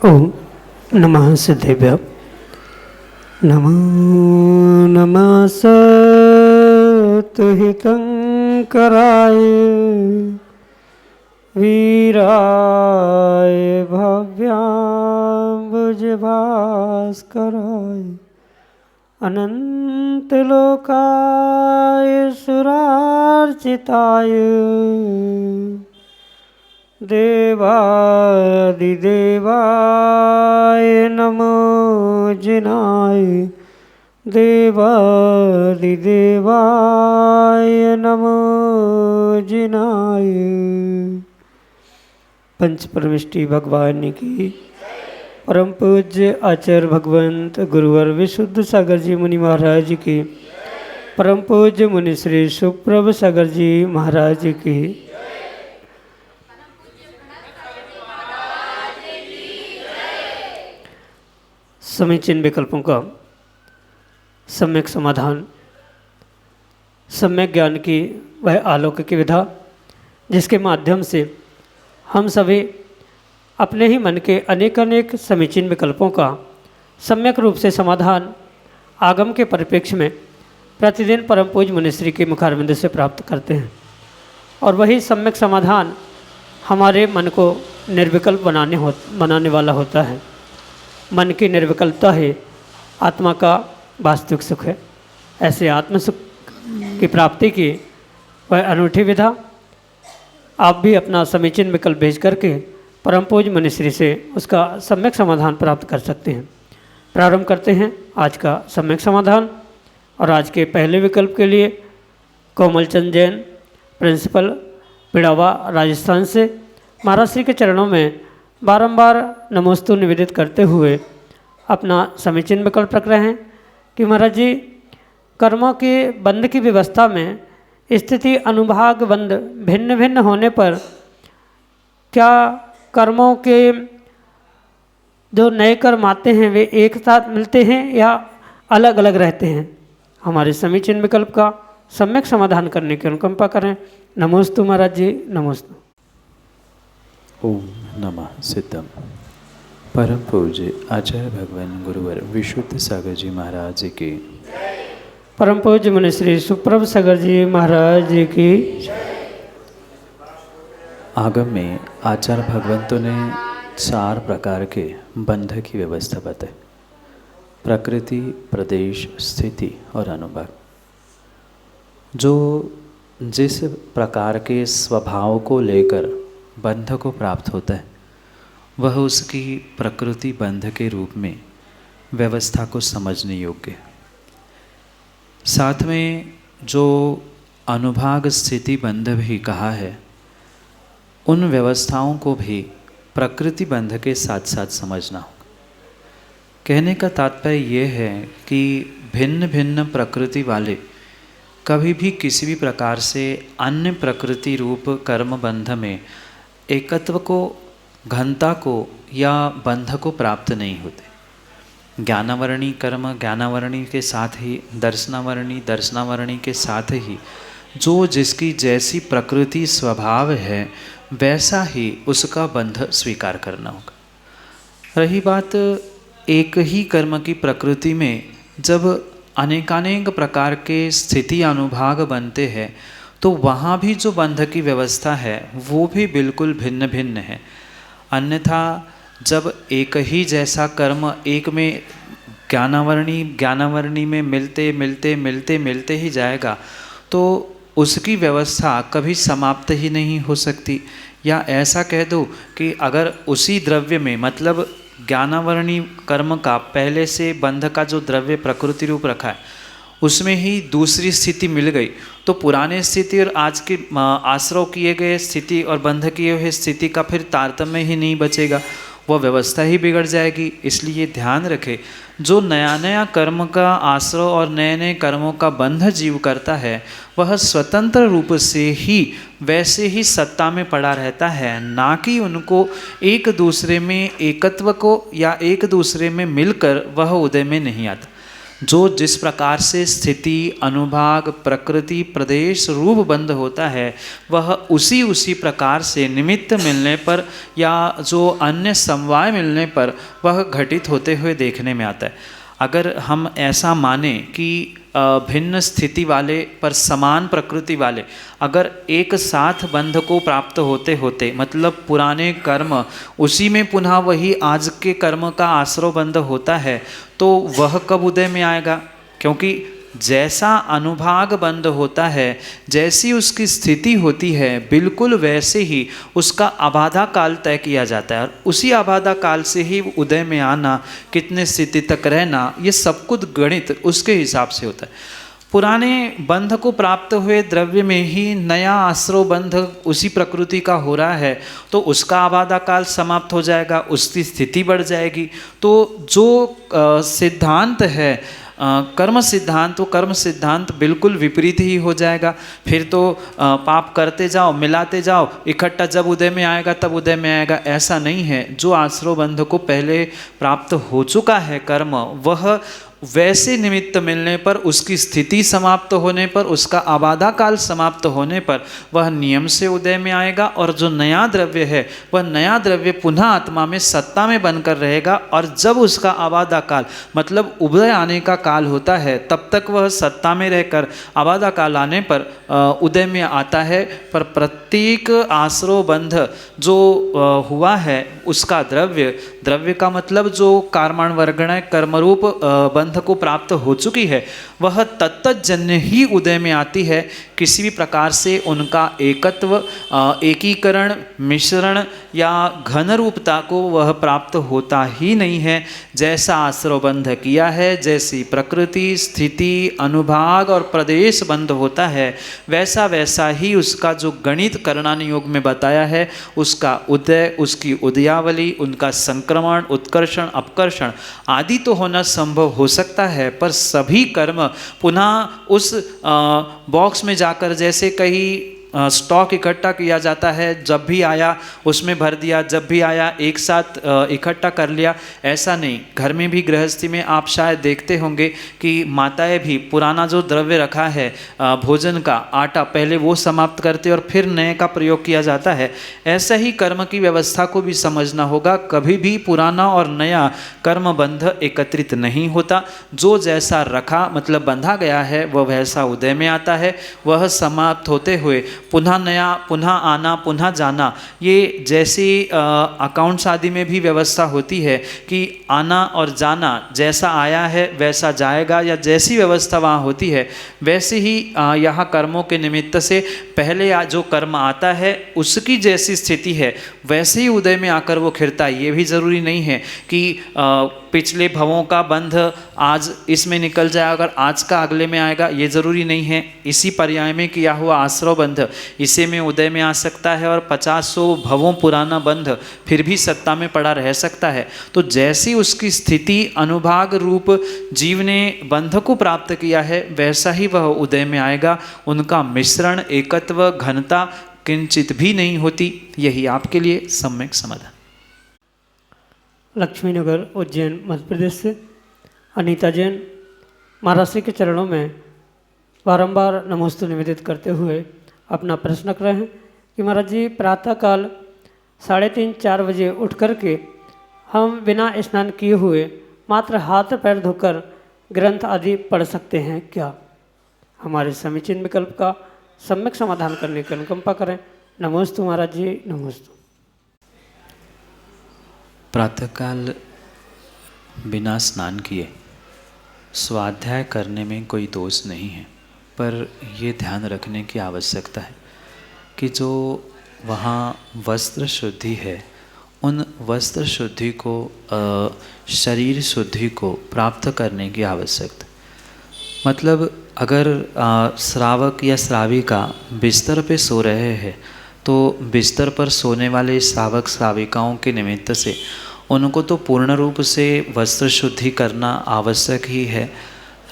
ओम नमः सिद्धेभ्य नमो नमः सतुहितं कराय वीराय भव्याम्बुजभास्कराय अनंतलोकाय सुरार्चिताय देवादिदेवाय नमो जिनाय देवादिदेवाय नमो जिनाय। पंच परमिष्टि भगवान की परम पूज्य आचार्य भगवंत गुरुवर विशुद्ध सागर जी मुनि महाराज की परम पूज्य मुनि श्री सुप्रभ सागर जी महाराज की समीचीन विकल्पों का सम्यक समाधान, सम्यक ज्ञान की वह अलौकिक विधा जिसके माध्यम से हम सभी अपने ही मन के अनेक अनेक समीचीन विकल्पों का सम्यक रूप से समाधान आगम के परिप्रेक्ष्य में प्रतिदिन परम पूज्य मुनिश्री के मुखारविंद से प्राप्त करते हैं। और वही सम्यक समाधान हमारे मन को निर्विकल्प बनाने वाला होता है। मन की निर्विकल्पता ही आत्मा का वास्तविक सुख है। ऐसे आत्म सुख की प्राप्ति की वह अनूठी विधा आप भी अपना समीचीन विकल्प भेज करके परम पूज्य मुनिश्री से उसका सम्यक समाधान प्राप्त कर सकते हैं। प्रारंभ करते हैं आज का सम्यक समाधान। और आज के पहले विकल्प के लिए कोमलचंद जैन प्रिंसिपल पिड़ावा राजस्थान से महाराज श्री के चरणों में बारंबार नमोस्तु निवेदित करते हुए अपना समीचीन विकल्प रख रहे हैं कि महाराज जी कर्मों के बंध की व्यवस्था में स्थिति अनुभाग बंध भिन्न भिन्न होने पर क्या कर्मों के जो नए कर्म आते हैं वे एक साथ मिलते हैं या अलग अलग रहते हैं। हमारे समीचीन विकल्प का सम्यक समाधान करने की अनुकंपा करें। नमोस्तु महाराज जी, नमोस्तु। ओम नमः सिद्धम। परम पूज्य आचार्य भगवान गुरुवर विशुद्ध सागर जी महाराज की, परम पूज्य मुनि श्री सुप्रभ सागर जी महाराज की। आगम में आचार्य भगवंतों ने 4 प्रकार के बंध की व्यवस्था बताई: प्रकृति, प्रदेश, स्थिति और अनुभाग। जो जिस प्रकार के स्वभाव को लेकर बंध को प्राप्त होता है वह उसकी प्रकृति बंध के रूप में व्यवस्था को समझने योग्य है। साथ में जो अनुभाग स्थिति बंध भी कहा है उन व्यवस्थाओं को भी प्रकृति बंध के साथ साथ समझना होगा। कहने का तात्पर्य यह है कि भिन्न भिन्न प्रकृति वाले कभी भी किसी भी प्रकार से अन्य प्रकृति रूप कर्म बंध में एकत्व को, घनता को या बंध को प्राप्त नहीं होते। ज्ञानावरणी कर्म ज्ञानावरणी के साथ ही दर्शनावरणी के साथ ही जो जिसकी जैसी प्रकृति स्वभाव है वैसा ही उसका बंध स्वीकार करना होगा। रही बात एक ही कर्म की प्रकृति में जब अनेकानेक प्रकार के स्थिति अनुभाग बनते हैं तो वहाँ भी जो बंध की व्यवस्था है वो भी बिल्कुल भिन्न भिन्न है। अन्यथा जब एक ही जैसा कर्म एक में ज्ञानावरणी में मिलते ही जाएगा तो उसकी व्यवस्था कभी समाप्त ही नहीं हो सकती। या ऐसा कह दो कि अगर उसी द्रव्य में मतलब ज्ञानावरणी कर्म का पहले से बंध का जो द्रव्य प्रकृति रूप रखा है उसमें ही दूसरी स्थिति मिल गई तो पुराने स्थिति और आज के आश्रव किए गए स्थिति और बंध किए हुए स्थिति का फिर तारतम्य ही नहीं बचेगा, वह व्यवस्था ही बिगड़ जाएगी। इसलिए ध्यान रखें, जो नया नया कर्म का आश्रय और नए नए कर्मों का बंध जीव करता है वह स्वतंत्र रूप से ही वैसे ही सत्ता में पड़ा रहता है, ना कि उनको एक दूसरे में एकत्व को या एक दूसरे में मिलकर वह उदय में नहीं आता। जो जिस प्रकार से स्थिति, अनुभाग, प्रकृति, प्रदेश, रूप बंध होता है वह उसी प्रकार से निमित्त मिलने पर या जो अन्य समवाय मिलने पर वह घटित होते हुए देखने में आता है। अगर हम ऐसा माने कि भिन्न स्थिति वाले पर समान प्रकृति वाले अगर एक साथ बंध को प्राप्त होते होते मतलब पुराने कर्म उसी में पुनः वही आज के कर्म का आश्रय बंध होता है तो वह कब उदय में आएगा? क्योंकि जैसा अनुभाग बंध होता है, जैसी उसकी स्थिति होती है, बिल्कुल वैसे ही उसका आबाधा काल तय किया जाता है और उसी आबाधा काल से ही उदय में आना, कितने स्थिति तक रहना, ये सब कुछ गणित उसके हिसाब से होता है। पुराने बंध को प्राप्त हुए द्रव्य में ही नया आश्रय बंध उसी प्रकृति का हो रहा है तो उसका आबादा काल समाप्त हो जाएगा, उसकी स्थिति बढ़ जाएगी। तो जो सिद्धांत है कर्म सिद्धांत, तो कर्म सिद्धांत बिल्कुल विपरीत ही हो जाएगा। फिर तो पाप करते जाओ, मिलाते जाओ, इकट्ठा जब उदय में आएगा तब उदय में आएगा, ऐसा नहीं है। जो आश्रय बंध को पहले प्राप्त हो चुका है कर्म, वह वैसे निमित्त मिलने पर, उसकी स्थिति समाप्त होने पर, उसका आबादा काल समाप्त होने पर वह नियम से उदय में आएगा और जो नया द्रव्य है वह नया द्रव्य पुनः आत्मा में सत्ता में बनकर रहेगा और जब उसका आबादा काल मतलब उदय आने का काल होता है तब तक वह सत्ता में रहकर आबादा काल आने पर उदय में आता है। पर प्रत्येक आश्रय बंध जो हुआ है उसका द्रव्य का मतलब जो कार्माण वर्गण कर्मरूप बंध को प्राप्त हो चुकी है वह तत्तजन्य ही उदय में आती है। किसी भी प्रकार से उनका एकत्व, एकीकरण, मिश्रण या घन रूपता को वह प्राप्त होता ही नहीं है। जैसा आश्रय बंध किया है, जैसी प्रकृति, स्थिति, अनुभाग और प्रदेश बंध होता है वैसा वैसा ही उसका जो गणित करणानि योग में बताया है उसका उदय, उसकी उदयावली, उनका संक्रमण, उत्कर्षण, अपकर्षण आदि तो होना संभव हो सकता है, पर सभी कर्म पुनः उस बॉक्स में जाकर जैसे कहीं स्टॉक इकट्ठा किया जाता है, जब भी आया उसमें भर दिया, जब भी आया एक साथ इकट्ठा कर लिया, ऐसा नहीं। घर में भी गृहस्थी में आप शायद देखते होंगे कि माताएं भी पुराना जो द्रव्य रखा है भोजन का आटा पहले वो समाप्त करते और फिर नए का प्रयोग किया जाता है। ऐसा ही कर्म की व्यवस्था को भी समझना होगा। कभी भी पुराना और नया कर्म बंध एकत्रित नहीं होता। जो जैसा रखा मतलब बंधा गया है वह वैसा उदय में आता है, वह समाप्त होते हुए पुनः नया, पुनः आना, पुनः जाना। ये जैसी अकाउंट्स आदि में भी व्यवस्था होती है कि आना और जाना, जैसा आया है वैसा जाएगा, या जैसी व्यवस्था वहाँ होती है वैसे ही यहाँ कर्मों के निमित्त से पहले जो कर्म आता है उसकी जैसी स्थिति है वैसे ही उदय में आकर वो खिरता है। ये भी ज़रूरी नहीं है कि पिछले भवों का बंध आज इसमें निकल जाए, अगर आज का अगले में आएगा, ये ज़रूरी नहीं है। इसी पर्याय में किया हुआ आश्रय बंध इसे में उदय में आ सकता है और 50-100 भवों पुराना बंध फिर भी सत्ता में पड़ा रह सकता है। तो जैसी उसकी स्थिति अनुभाग रूप जीव ने बंध को प्राप्त किया है वैसा ही वह उदय में आएगा। उनका मिश्रण, एकत्व, घनता किंचित भी नहीं होती। यही आपके लिए सम्यक समाधान। लक्ष्मीनगर उज्जैन मध्य प्रदेश से अनीता जैन महाराष्ट्र के चरणों में बारंबार नमोस्तु निवेदित करते हुए अपना प्रश्न कर रहे हैं कि महाराज जी, प्रातःकाल 3:30-4 बजे उठ कर के हम बिना स्नान किए हुए मात्र हाथ पैर धोकर ग्रंथ आदि पढ़ सकते हैं क्या? हमारे समीचीन विकल्प का सम्यक समाधान करने की अनुकंपा करें। नमोस्तु महाराज जी, नमोस्तु। प्रातःकाल बिना स्नान किए स्वाध्याय करने में कोई दोष नहीं है, पर ये ध्यान रखने की आवश्यकता है कि जो वहाँ वस्त्र शुद्धि है उन वस्त्र शुद्धि को, शरीर शुद्धि को प्राप्त करने की आवश्यकता। मतलब अगर श्रावक या श्राविका बिस्तर पे सो रहे हैं तो बिस्तर पर सोने वाले श्रावक श्राविकाओं के निमित्त से उनको तो पूर्ण रूप से वस्त्र शुद्धि करना आवश्यक ही है।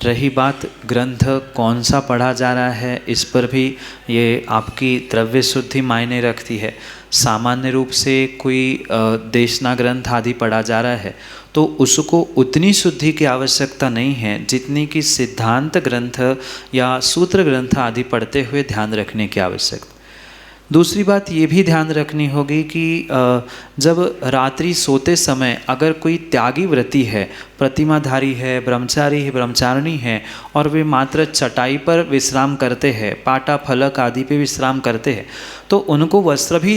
रही बात ग्रंथ कौन सा पढ़ा जा रहा है, इस पर भी ये आपकी द्रव्य शुद्धि मायने रखती है। सामान्य रूप से कोई देशना ग्रंथ आदि पढ़ा जा रहा है तो उसको उतनी शुद्धि की आवश्यकता नहीं है जितनी कि सिद्धांत ग्रंथ या सूत्र ग्रंथ आदि पढ़ते हुए ध्यान रखने की आवश्यकता। दूसरी बात ये भी ध्यान रखनी होगी कि जब रात्रि सोते समय अगर कोई त्यागी व्रती है, प्रतिमाधारी है, ब्रह्मचारी है, ब्रह्मचारिणी है और वे मात्र चटाई पर विश्राम करते हैं, पाटा फलक आदि पे विश्राम करते हैं, तो उनको वस्त्र भी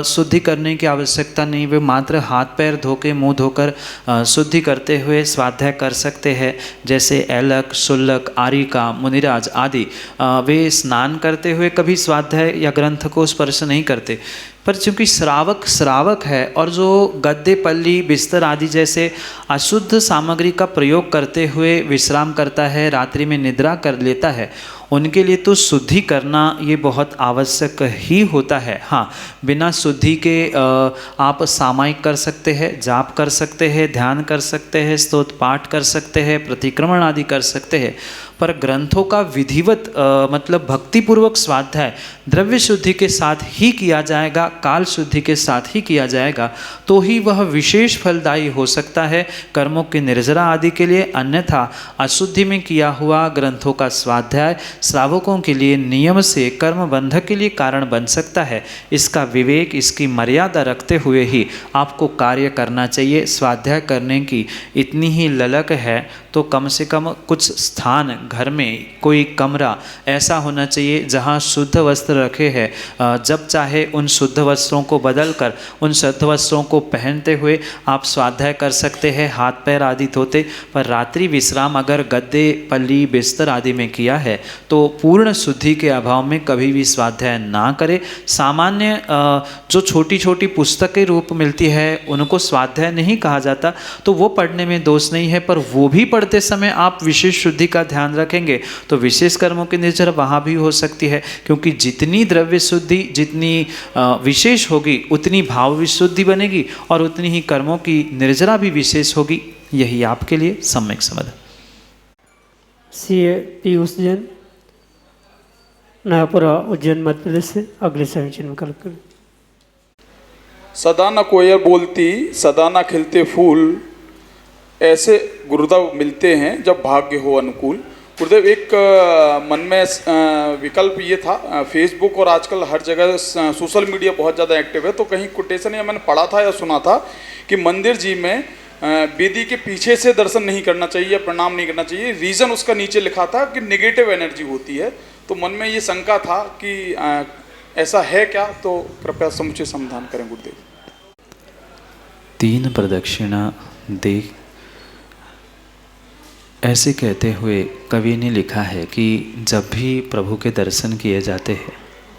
शुद्धि करने की आवश्यकता नहीं। वे मात्र हाथ पैर धो के मुँह धोकर शुद्धि करते हुए स्वाध्याय कर सकते हैं। जैसे ऐलक, शुल्लक, आरिका, मुनिराज आदि वे स्नान करते हुए कभी स्वाध्याय या ग्रंथ को स्पर्श नहीं करते। पर चूंकि श्रावक है और जो गद्दे, पल्ली, बिस्तर आदि जैसे अशुद्ध सामग्री का प्रयोग करते हुए विश्राम करता है, रात्रि में निद्रा कर लेता है, उनके लिए तो शुद्धि करना ये बहुत आवश्यक ही होता है। हाँ, बिना शुद्धि के आप सामायिक कर सकते हैं, जाप कर सकते हैं, ध्यान कर सकते हैं, स्तोत्र पाठ कर सकते हैं, प्रतिक्रमण आदि कर सकते हैं, पर ग्रंथों का विधिवत मतलब भक्तिपूर्वक स्वाध्याय द्रव्य शुद्धि के साथ ही किया जाएगा, काल शुद्धि के साथ ही किया जाएगा, तो ही वह विशेष फलदायी हो सकता है कर्मों के निर्जरा आदि के लिए। अन्यथा अशुद्धि में किया हुआ ग्रंथों का स्वाध्याय श्रावकों के लिए नियम से कर्म बंधक के लिए कारण बन सकता है। इसका विवेक, इसकी मर्यादा रखते हुए ही आपको कार्य करना चाहिए। स्वाध्याय करने की इतनी ही ललक है तो कम से कम कुछ स्थान घर में, कोई कमरा ऐसा होना चाहिए जहाँ शुद्ध वस्त्र रखे हैं। जब चाहे उन शुद्ध वस्त्रों को बदलकर उन शुद्ध वस्त्रों को पहनते हुए आप स्वाध्याय कर सकते हैं, हाथ पैर आदि धोते। पर रात्रि विश्राम अगर गद्दे, पल्ली, बिस्तर आदि में किया है तो पूर्ण शुद्धि के अभाव में कभी भी स्वाध्याय ना करें। सामान्य जो छोटी छोटी पुस्तकें रूप मिलती है उनको स्वाध्याय नहीं कहा जाता, तो वो पढ़ने में दोष नहीं है, पर वो भी पढ़ते समय आप विशेष शुद्धि का ध्यान रखेंगे तो विशेष कर्मों की निर्जरा वहाँ भी हो सकती है। क्योंकि जितनी द्रव्य शुद्धि जितनी विशेष होगी उतनी भाव विशुद्धि बनेगी और उतनी ही कर्मों की निर्जरा भी विशेष होगी। यही आपके लिए सम्यक समाधान। सीए पीयूष जैन, नयापुरा, उज्जैन, मध्य प्रदेश से अगले समीचीन विकल्प करें। सदा न कोयल बोलती, सदा न खिलते फूल, ऐसे गुरुदेव मिलते हैं जब भाग्य हो अनुकूल। गुरुदेव, एक मन में विकल्प ये था, फेसबुक और आजकल हर जगह सोशल मीडिया बहुत ज़्यादा एक्टिव है, तो कहीं कोटेशन या मैंने पढ़ा था या सुना था कि मंदिर जी में वेदी के पीछे से दर्शन नहीं करना चाहिए, प्रणाम नहीं करना चाहिए। रीज़न उसका नीचे लिखा था कि नेगेटिव एनर्जी होती है। तो मन में ये शंका था कि ऐसा है क्या, तो कृपया समुचित समाधान करें गुरुदेव। 3 प्रदक्षिणा दे ऐसे कहते हुए कवि ने लिखा है कि जब भी प्रभु के दर्शन किए जाते हैं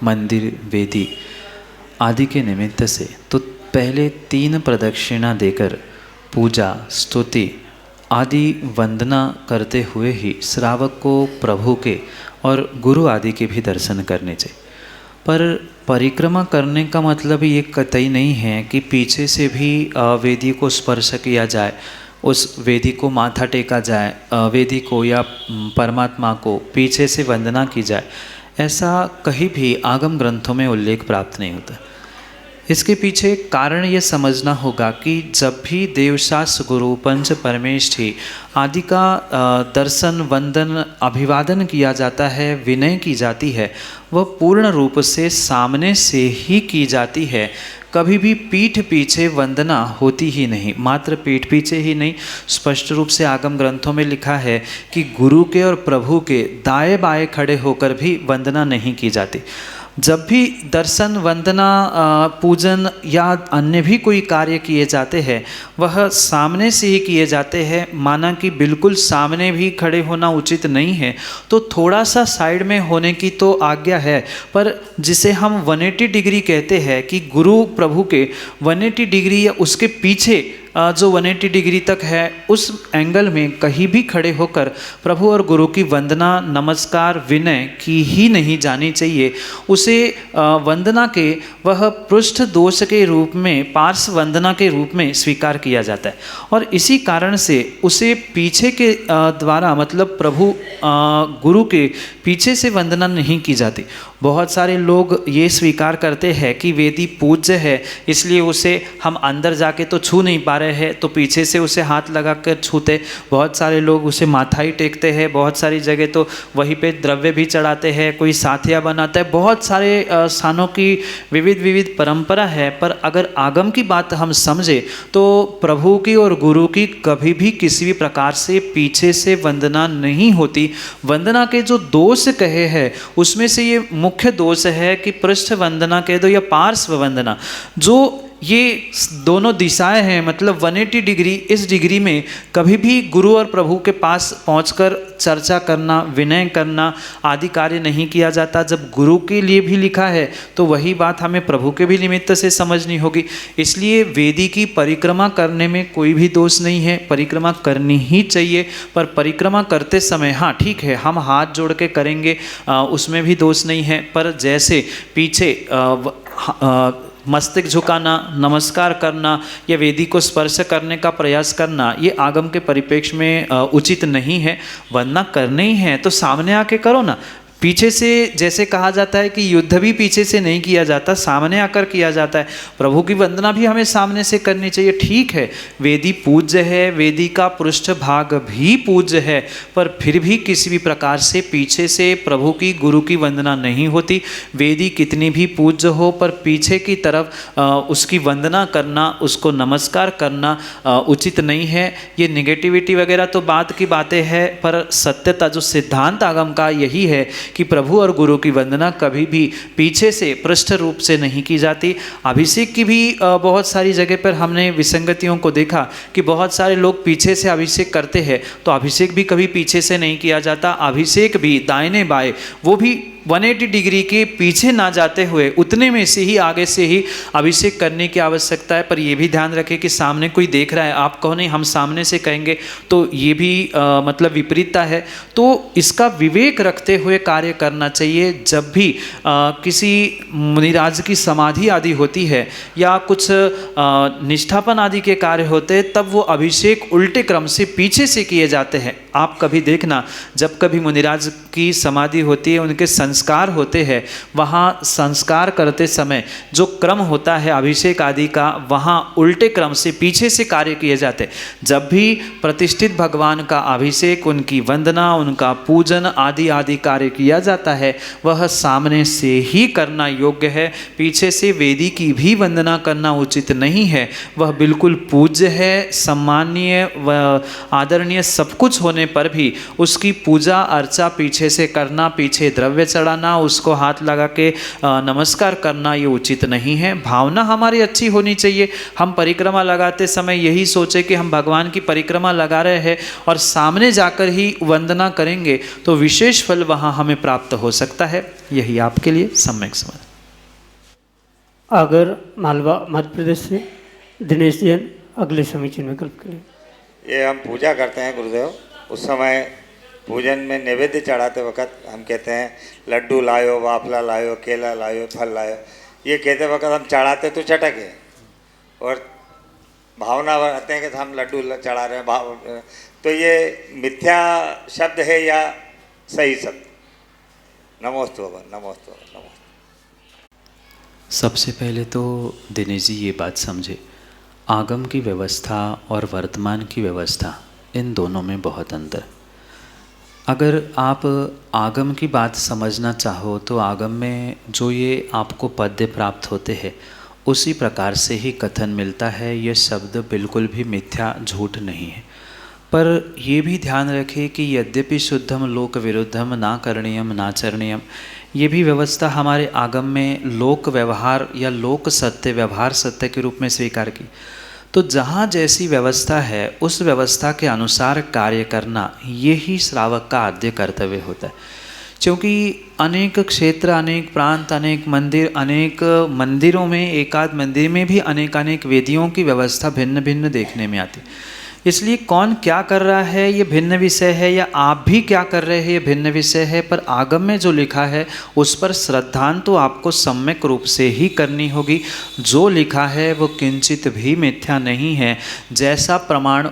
मंदिर, वेदी आदि के निमित्त से, तो पहले 3 प्रदक्षिणा देकर पूजा, स्तुति आदि वंदना करते हुए ही श्रावक को प्रभु के और गुरु आदि के भी दर्शन करने चाहिए। पर परिक्रमा करने का मतलब ये कतई नहीं है कि पीछे से भी वेदी को स्पर्श किया जाए, उस वेदी को माथा टेका जाए, वेदी को या परमात्मा को पीछे से वंदना की जाए। ऐसा कहीं भी आगम ग्रंथों में उल्लेख प्राप्त नहीं होता। इसके पीछे कारण ये समझना होगा कि जब भी देवशास्त्र, गुरु, पंच परमेष्ठी आदि का दर्शन, वंदन, अभिवादन किया जाता है, विनय की जाती है, वह पूर्ण रूप से सामने से ही की जाती है। कभी भी पीठ पीछे वंदना होती ही नहीं। मात्र पीठ पीछे ही नहीं, स्पष्ट रूप से आगम ग्रंथों में लिखा है कि गुरु के और प्रभु के दाएं बाएं खड़े होकर भी वंदना नहीं की जाती। जब भी दर्शन, वंदना, पूजन या अन्य भी कोई कार्य किए जाते हैं वह सामने से ही किए जाते हैं। माना कि बिल्कुल सामने भी खड़े होना उचित नहीं है, तो थोड़ा सा साइड में होने की तो आज्ञा है, पर जिसे हम 180 डिग्री कहते हैं कि गुरु प्रभु के 180 डिग्री या उसके पीछे जो 180 डिग्री तक है उस एंगल में कहीं भी खड़े होकर प्रभु और गुरु की वंदना, नमस्कार, विनय की ही नहीं जानी चाहिए। उसे वंदना के वह पृष्ठ दोष के रूप में, पार्श्व वंदना के रूप में स्वीकार किया जाता है और इसी कारण से उसे पीछे के द्वारा, मतलब प्रभु गुरु के पीछे से वंदना नहीं की जाती। बहुत सारे लोग ये स्वीकार करते हैं कि वेदी पूज्य है, इसलिए उसे हम अंदर जाके तो छू नहीं पा रहे हैं, तो पीछे से उसे हाथ लगा कर छूते। बहुत सारे लोग उसे माथा ही टेकते हैं, बहुत सारी जगह तो वहीं पे द्रव्य भी चढ़ाते हैं, कोई साथिया बनाता है। बहुत सारे स्थानों की विविध परंपरा है, पर अगर आगम की बात हम समझे तो प्रभु की और गुरु की कभी भी किसी भी प्रकार से पीछे से वंदना नहीं होती। वंदना के जो दोष कहे हैं उसमें से ये मुख्य दोष है कि पृष्ठ वंदना कह दो या पार्श्व वंदना, जो ये दोनों दिशाएं हैं, मतलब 180 डिग्री, इस डिग्री में कभी भी गुरु और प्रभु के पास पहुंचकर चर्चा करना, विनय करना आदि कार्य नहीं किया जाता। जब गुरु के लिए भी लिखा है तो वही बात हमें प्रभु के भी निमित्त से समझनी होगी। इसलिए वेदी की परिक्रमा करने में कोई भी दोष नहीं है, परिक्रमा करनी ही चाहिए। पर परिक्रमा करते समय हाँ ठीक है, हम हाथ जोड़ के करेंगे, उसमें भी दोष नहीं है। पर जैसे पीछे मस्तक झुकाना, नमस्कार करना या वेदी को स्पर्श करने का प्रयास करना, ये आगम के परिप्रेक्ष्य में उचित नहीं है। वंदना करनी ही है तो सामने आके करो ना। पीछे से जैसे कहा जाता है कि युद्ध भी पीछे से नहीं किया जाता, सामने आकर किया जाता है। प्रभु की वंदना भी हमें सामने से करनी चाहिए। ठीक है, वेदी पूज्य है, वेदी का पृष्ठ भाग भी पूज्य है, पर फिर भी किसी भी प्रकार से पीछे से प्रभु की, गुरु की वंदना नहीं होती। वेदी कितनी भी पूज्य हो, पर पीछे की तरफ उसकी वंदना करना, उसको नमस्कार करना उचित नहीं है। ये निगेटिविटी वगैरह तो बात की बातें हैं, पर सत्यता जो सिद्धांत आगम का यही है कि प्रभु और गुरु की वंदना कभी भी पीछे से, पृष्ठ रूप से नहीं की जाती। अभिषेक की भी बहुत सारी जगह पर हमने विसंगतियों को देखा कि बहुत सारे लोग पीछे से अभिषेक करते हैं, तो अभिषेक भी कभी पीछे से नहीं किया जाता। अभिषेक भी दाहिने बाएं, वो भी 180 डिग्री के पीछे ना जाते हुए उतने में से ही, आगे से ही अभिषेक करने की आवश्यकता है। पर यह भी ध्यान रखें कि सामने कोई देख रहा है, आप कहो नहीं हम सामने से कहेंगे, तो ये भी मतलब विपरीतता है। तो इसका विवेक रखते हुए कार्य करना चाहिए। जब भी किसी मुनिराज की समाधि आदि होती है या कुछ निष्ठापन आदि के कार्य होते हैं, तब वो अभिषेक उल्टे क्रम से पीछे से किए जाते हैं। आप कभी देखना, जब कभी मुनिराज की समाधि होती है, उनके संस्कार होते हैं, वहाँ संस्कार करते समय जो क्रम होता है अभिषेक आदि का, वहाँ उल्टे क्रम से पीछे से कार्य किए जाते हैं। जब भी प्रतिष्ठित भगवान का अभिषेक, उनकी वंदना, उनका पूजन आदि आदि कार्य किया जाता है, वह सामने से ही करना योग्य है। पीछे से वेदी की भी वंदना करना उचित नहीं है। वह बिल्कुल पूज्य है, सम्माननीय व आदरणीय सब कुछ होने पर भी उसकी पूजा अर्चा पीछे से करना, पीछे द्रव्य चढ़ाना, उसको हाथ लगा के नमस्कार करना, ये उचित नहीं है। भावना हमारी अच्छी होनी चाहिए। हम परिक्रमा लगाते समय यही सोचे कि हम भगवान की परिक्रमा लगा रहे हैं और सामने जाकर ही वंदना करेंगे तो विशेष फल वहाँ हमें प्राप्त हो सकता है। यही आपके लिए सम्यक समझ। अगर मालवा मध्य प्रदेश से दिनेश जैन अगले समीचीन विकल्प के लिए। ये हम पूजा करते हैं गुरुदेव, उस समय पूजन में नैवेद्य चढ़ाते वक्त हम कहते हैं लड्डू लायो, वाफला लायो, केला लायो, फल लायो। ये कहते वक्त हम चढ़ाते तो चटके और भावना आते हैं कि हम लड्डू चढ़ा रहे हैं, तो ये मिथ्या शब्द है या सही शब्द? नमोस्तु नमोस्तु नमोस्तु। सबसे पहले तो दिनेश जी ये बात समझे, आगम की व्यवस्था और वर्तमान की व्यवस्था, इन दोनों में बहुत अंतर। अगर आप आगम की बात समझना चाहो तो आगम में जो ये आपको पद्य प्राप्त होते हैं उसी प्रकार से ही कथन मिलता है। ये शब्द बिल्कुल भी मिथ्या, झूठ नहीं है। पर ये भी ध्यान रखें कि यद्यपि शुद्धम लोक विरुद्धम ना करणीयम नाचरणीयम, ये भी व्यवस्था हमारे आगम में लोक व्यवहार या लोक सत्य, व्यवहार सत्य के रूप में स्वीकार की। तो जहाँ जैसी व्यवस्था है उस व्यवस्था के अनुसार कार्य करना, ये ही श्रावक का आद्य कर्तव्य होता है। क्योंकि अनेक क्षेत्र, अनेक प्रांत, अनेक मंदिर, अनेक मंदिरों में, एकाध मंदिर में भी अनेक वेदियों की व्यवस्था भिन्न भिन्न देखने में आती। इसलिए कौन क्या कर रहा है ये भिन्न विषय है, या आप भी क्या कर रहे हैं ये भिन्न विषय है, पर आगम में जो लिखा है उस पर श्रद्धान तो आपको सम्यक रूप से ही करनी होगी। जो लिखा है वो किंचित भी मिथ्या नहीं है। जैसा प्रमाण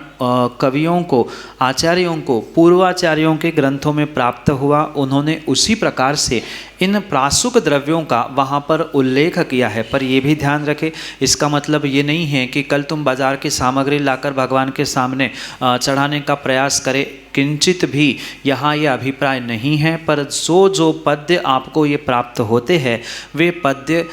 कवियों को, आचार्यों को, पूर्वाचार्यों के ग्रंथों में प्राप्त हुआ, उन्होंने उसी प्रकार से इन प्रासुक द्रव्यों का वहाँ पर उल्लेख किया है। पर ये भी ध्यान रखें, इसका मतलब ये नहीं है कि कल तुम बाजार की सामग्री लाकर भगवान के सामने चढ़ाने का प्रयास करें, किंचित भी यहाँ ये अभिप्राय नहीं है। पर जो पद्य आपको ये प्राप्त होते हैं वे पद्य,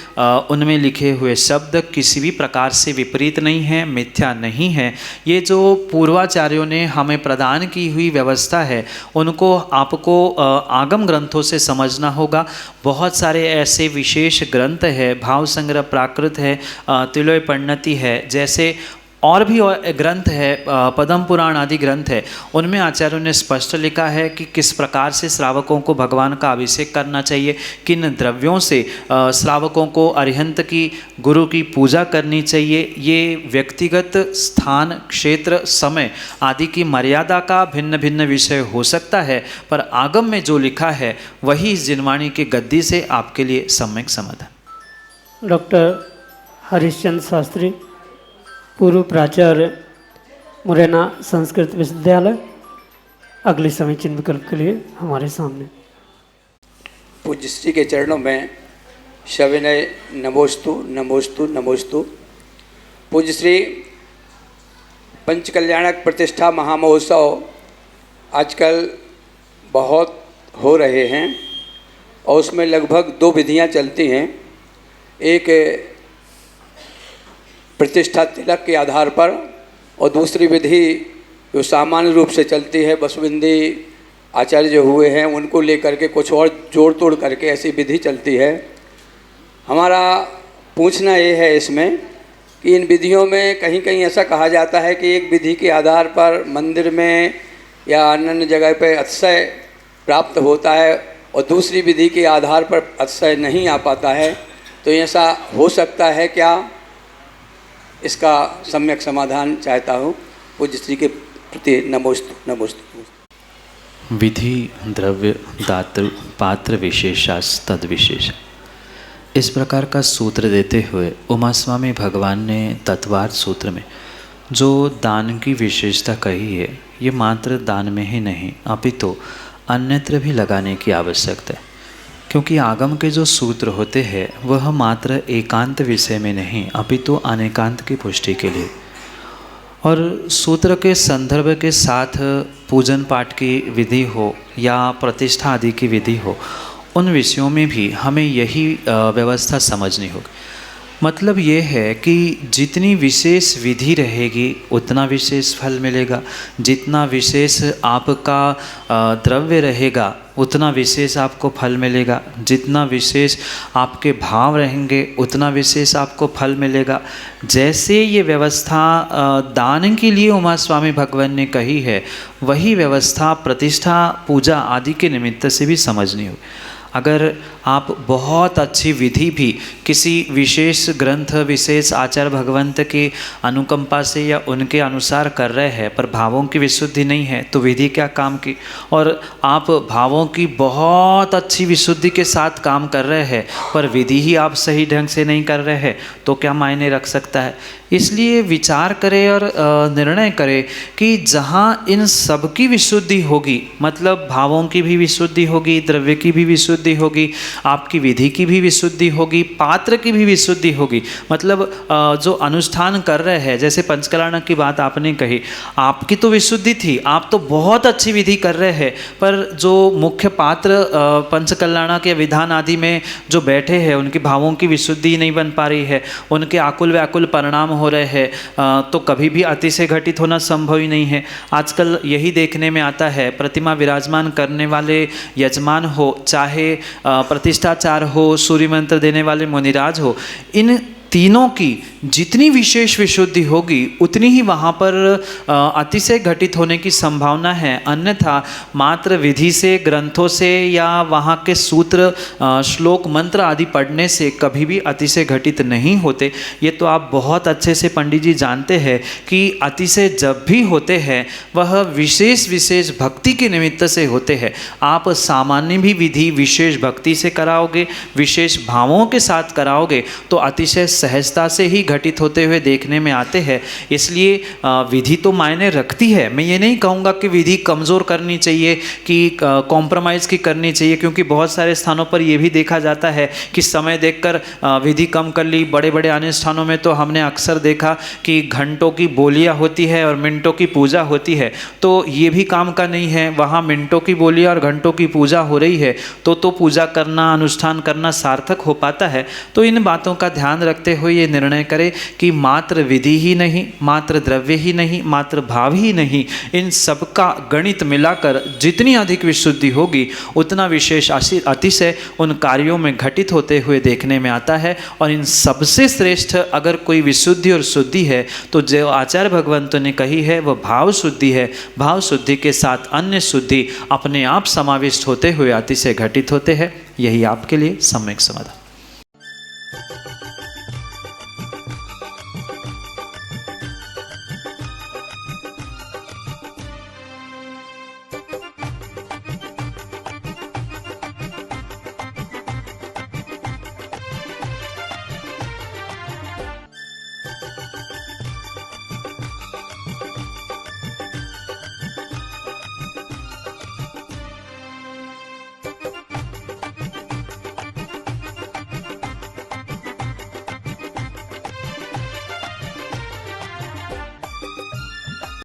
उनमें लिखे हुए शब्द किसी भी प्रकार से विपरीत नहीं है, मिथ्या नहीं है। ये जो पूर्वाचार्यों ने हमें प्रदान की हुई व्यवस्था है उनको आपको आगम ग्रंथों से समझना होगा। बहुत सारे ऐसे विशेष ग्रंथ है, भाव संग्रह प्राकृत है, तिलोय परिणति है, जैसे और भी ग्रंथ है, पद्म पुराण आदि ग्रंथ है, उनमें आचार्यों ने स्पष्ट लिखा है कि किस प्रकार से श्रावकों को भगवान का अभिषेक करना चाहिए, किन द्रव्यों से श्रावकों को अरिहंत की, गुरु की पूजा करनी चाहिए। ये व्यक्तिगत स्थान, क्षेत्र, समय आदि की मर्यादा का भिन्न भिन्न विषय हो सकता है, पर आगम में जो लिखा है वही इस जिनवाणी के गद्दी से आपके लिए सम्यक समाधान। डॉक्टर हरिश्चंद्र शास्त्री, पूर्व प्राचार्य, मुरैना संस्कृत विश्वविद्यालय, अगले समीचीन विकल्प के लिए हमारे सामने। पूज्य श्री के चरणों में सविनय नमोस्तु नमोस्तु नमोस्तु। पूज्य श्री पंचकल्याणक प्रतिष्ठा महामहोत्सव आजकल बहुत हो रहे हैं और उसमें लगभग 2 विधियां चलती हैं। एक प्रतिष्ठा तिलक के आधार पर और दूसरी विधि जो सामान्य रूप से चलती है, बसविंदी आचार्य जो हुए हैं उनको लेकर के कुछ और जोड़ तोड़ करके ऐसी विधि चलती है। हमारा पूछना ये है इसमें कि इन विधियों में कहीं कहीं ऐसा कहा जाता है कि एक विधि के आधार पर मंदिर में या अन्य जगह पर अतिशय प्राप्त होता है और दूसरी विधि के आधार पर अतिशय नहीं आ पाता है, तो ऐसा हो सकता है क्या? इसका सम्यक समाधान चाहता हूँ। पूज्य श्री के प्रति नमोस्तु नमोस्तु। विधि द्रव्य दातृ पात्र विशेषास तद विशेष, इस प्रकार का सूत्र देते हुए उमा स्वामी भगवान ने तत्वार्थ सूत्र में जो दान की विशेषता कही है, ये मात्र दान में ही नहीं अपितु अन्यत्र भी लगाने की आवश्यकता है। क्योंकि आगम के जो सूत्र होते हैं वह मात्र एकांत विषय में नहीं अपितु अनेकांत की पुष्टि के लिए, और सूत्र के संदर्भ के साथ पूजन पाठ की विधि हो या प्रतिष्ठा आदि की विधि हो, उन विषयों में भी हमें यही व्यवस्था समझनी होगी। मतलब ये है कि जितनी विशेष विधि रहेगी उतना विशेष फल मिलेगा, जितना विशेष आपका द्रव्य रहेगा उतना विशेष आपको फल मिलेगा, जितना विशेष आपके भाव रहेंगे उतना विशेष आपको फल मिलेगा। जैसे ये व्यवस्था दान के लिए उमा स्वामी भगवान ने कही है, वही व्यवस्था प्रतिष्ठा पूजा आदि के निमित्त से भी समझनी होगी। अगर आप बहुत अच्छी विधि भी किसी विशेष ग्रंथ, विशेष आचार्य भगवंत की अनुकंपा से या उनके अनुसार कर रहे हैं, पर भावों की विशुद्धि नहीं है, तो विधि क्या काम की। और आप भावों की बहुत अच्छी विशुद्धि के साथ काम कर रहे हैं पर विधि ही आप सही ढंग से नहीं कर रहे हैं, तो क्या मायने रख सकता है। इसलिए विचार करें और निर्णय करें कि जहाँ इन सब की विशुद्धि होगी, मतलब भावों की भी विशुद्धि होगी, द्रव्य की भी विशुद्धि होगी, आपकी विधि की भी विशुद्धि होगी, पात्र की भी विशुद्धि होगी, मतलब जो अनुष्ठान कर रहे हैं, जैसे पंचकल्याणक की बात आपने कही, आपकी तो विशुद्धि थी, आप तो बहुत अच्छी विधि कर रहे हैं, पर जो मुख्य पात्र पंचकल्याणक या विधान आदि में जो बैठे हैं उनकी भावों की विशुद्धि नहीं बन पा रही है, उनके आकुल व्याकुल परिणाम हो रहे हैं, तो कभी भी अति से घटित होना संभव ही नहीं है। आजकल यही देखने में आता है, प्रतिमा विराजमान करने वाले यजमान हो, चाहे प्रतिष्ठाचार हो, सूर्य मंत्र देने वाले मुनिराज हो, इन तीनों की जितनी विशेष विशुद्धि होगी उतनी ही वहाँ पर अतिशय घटित होने की संभावना है। अन्यथा मात्र विधि से, ग्रंथों से या वहाँ के सूत्र, श्लोक, मंत्र आदि पढ़ने से कभी भी अतिशय घटित नहीं होते। ये तो आप बहुत अच्छे से पंडित जी जानते हैं कि अतिशय जब भी होते हैं वह विशेष विशेष भक्ति के निमित्त से होते हैं। आप सामान्य भी विधि विशेष भक्ति से कराओगे, विशेष भावों के साथ कराओगे तो अतिशय सहजता से ही घटित होते हुए देखने में आते हैं। इसलिए विधि तो मायने रखती है। मैं ये नहीं कहूँगा कि विधि कमज़ोर करनी चाहिए, कि कॉम्प्रोमाइज़ की करनी चाहिए, क्योंकि बहुत सारे स्थानों पर ये भी देखा जाता है कि समय देखकर विधि कम कर ली। बड़े बड़े अनुष्ठानों में तो हमने अक्सर देखा कि घंटों की बोलियाँ होती है और मिनटों की पूजा होती है, तो ये भी काम का नहीं है। वहाँ मिनटों की बोलियाँ और घंटों की पूजा हो रही है तो पूजा करना, अनुष्ठान करना सार्थक हो पाता है। तो इन बातों का ध्यान रखते हुए ये निर्णय करें कि मात्र विधि ही नहीं, मात्र द्रव्य ही नहीं, मात्र भाव ही नहीं, इन सबका गणित मिलाकर जितनी अधिक विशुद्धि होगी उतना विशेष अतिशय उन कार्यों में घटित होते हुए देखने में आता है। और इन सबसे श्रेष्ठ अगर कोई विशुद्धि और शुद्धि है तो जो आचार्य भगवंतों ने कही है वह भाव शुद्धि है। भाव शुद्धि के साथ अन्य शुद्धि अपने आप समाविष्ट होते हुए अतिशय घटित होते हैं। यही आपके लिए सम्यक समाधान।